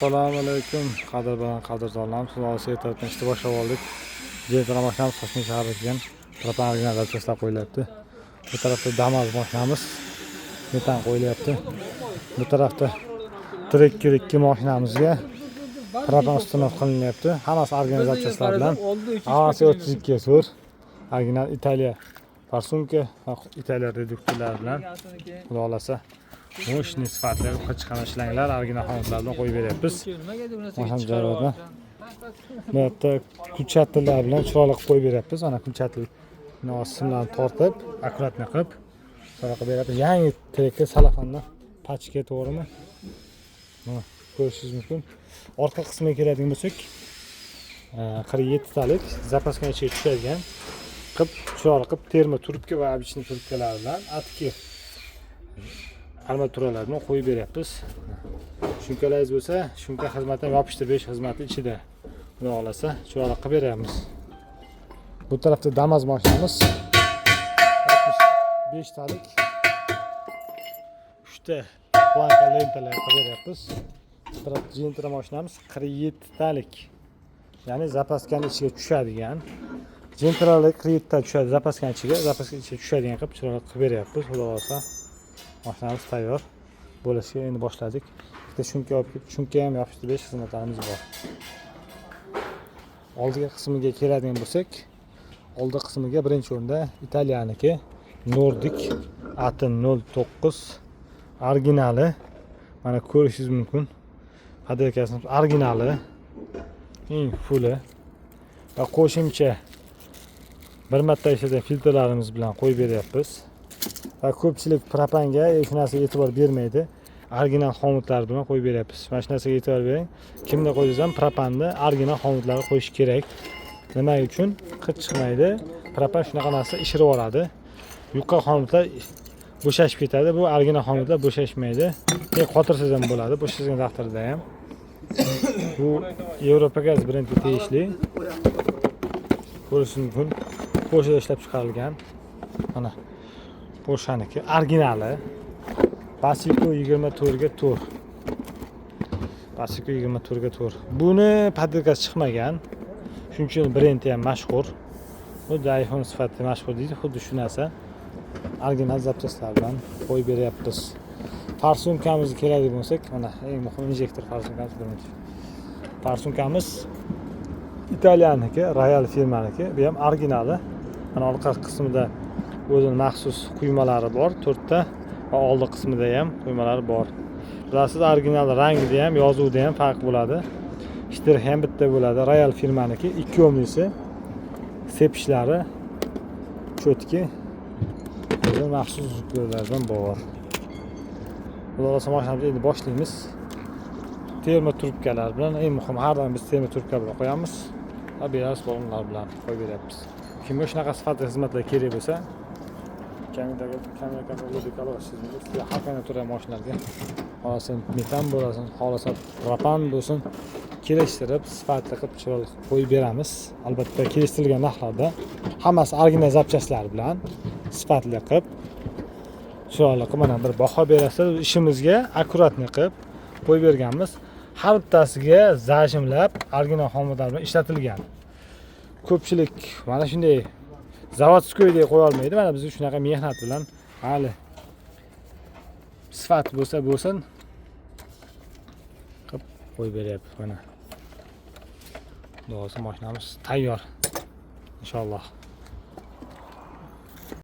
Assalomu alaykum qadrdonlarim. Siz ertadan ishni boshlab oldik. Jentra mashinamiz Toshkent shahriga kelgan. Propanga tashlab qo'yilyapti. Bu tarafda Damas mashinamiz metan qo'yilyapti. Bu tarafda Trekker 2 mashinamizga propan ustanov qilinyapti. Hammasi organizatsiyalar bilan. Avasi 32 ga so'r. Original Italiya farsunka, Italiya reduktorlar bilan. Xudo xolasa Mo'shni sifatida chiqqan ishlanglar, original xonatlar bilan qo'yib beryapmiz. Mashina joylarda. Bu yerda kulchatlar bilan chiroyli qilib qo'yib beryapmiz. Mana kulchatil simlarni tortib, akkuratni qilib chiroyli qilib beryapmiz. Yangi Trekker salafandan pachka to'g'rimi? Mana ko'rishingiz mumkin. Orqa qismiga keladigan bo'lsak, 47 talik zapaska ichiga tushadigan qilib chiroyli qilib terma trubka va обычный trubkalar bilan atki armaturalar bilan qo'yib beryapmiz. Shunqalaringiz bo'lsa, shunqa xizmatini yopishtirib xizmati ichida. Xudo xolasa, chiroyli qilib beryapmiz. Bu tarafda Damas mashinamiz 65 talik 3 ta planka lentalar qilib beryapmiz. Bu tarafda Jentra mashinamiz 47 talik. Ya'ni zapaskaning ichiga tushadigan. Jentralar 47 ta tushadi zapaskaning ichiga, zapaska ichiga tushadigan qilib chiroyli qilib beryapmiz. Xudo xolasa mashinamiz tayyor bo'lishga endi boshladik. Bitta shunka olib kelib, shunka ham yopishtirib xizmatlarimiz bor. Oldiga qismiga keladigan bo'lsak, oldi qismiga birinchi o'rinda Italiyaniki Nordic Atin 09 originali. Mana ko'rishingiz mumkin. Hadeykasimiz originali. Eng fulli va qo'shimcha bir marta ishlagan filtrlarimiz bilan qo'yib beryapmiz. Va ko'pchilik propanga shu narsaga e'tibor bermaydi. Original xomutlar bilan qo'yib beryapmiz. Mana shu narsaga e'tibor bering. Kimda qo'ysangiz ham propanni original xomutlarga qo'yish kerak. Nima uchun? Qid chiqmaydi. Propan shunaqa narsa ishirib oladi. Yuqqa xomutlar bo'shashib ketadi. Bu original xomutlar bo'shashmaydi. Qotirsangiz ham bo'ladi. Bo'shashgan taqdirda ham. Bu Yevropa gaz brendiga tegishli. Ko'rishingiz mumkin. Polshada ishlab chiqarilgan. Mana Polshaniki originali. Basiko 24 ga 4. Basiko 24 ga 4. Buni patirkasi chiqmagan. Shuning uchun brendi ham mashhur. Xuddi iPhone sifatida mashhur deydi. Xuddi shu narsa. Original zapchastlar bilan qo'yib beryapmiz. Farsunkamiz keladigan bo'lsak, mana eng muhim injektor farsunkamiz birinchi. Farsunkamiz Italiyaniki, Royal firmaniki. Bu ham originali. Mana orqa qismida o'zining maxsus quymalari bor, 4 ta va oldi qismida ham quymalari bor. Bilasiz, original rangida ham, yozuvida ham farq bo'ladi. Shtrix ham bitta bo'ladi. Royal firmaniki 2 o'mlisi. Sepishlari cho'tki o'zining maxsus uzuklardan bor. Xulosa mashinamizni endi boshlaymiz. Terma trubkalar bilan, eng muhim har doim biz terma trubka bilan qo'yamiz. Va beras balonlar bilan qo'yib beryapmiz. Kimga shunaqa sifatli xizmatlar kerak bo'lsa, kamera haqqini turgan mashinalarga xohlasin metan bo'lasin, xohlasin propan bo'lsin, kelishtirib sifatli qilib chiroyli qo'yib beramiz. Albatta kelishtirilgan narxlarda hammasi original zapchastlar bilan sifatli qilib chiroyli qilib mana bir baho berasiz. Ishimizga akkuratni qilib qo'yib berganmiz. Har bittasiga zajimlab original xomutlar bilan ishlatilgan. Ko'pchilik mana shunday zavodskoy deb qo'ya olmaydi. Mana biz shunaqa mehnat bilan hali sifat bo'lsa bo'lsin qilib qo'yib beryapmiz. Mana. Xudosi mashinamiz tayyor. Inshaalloh.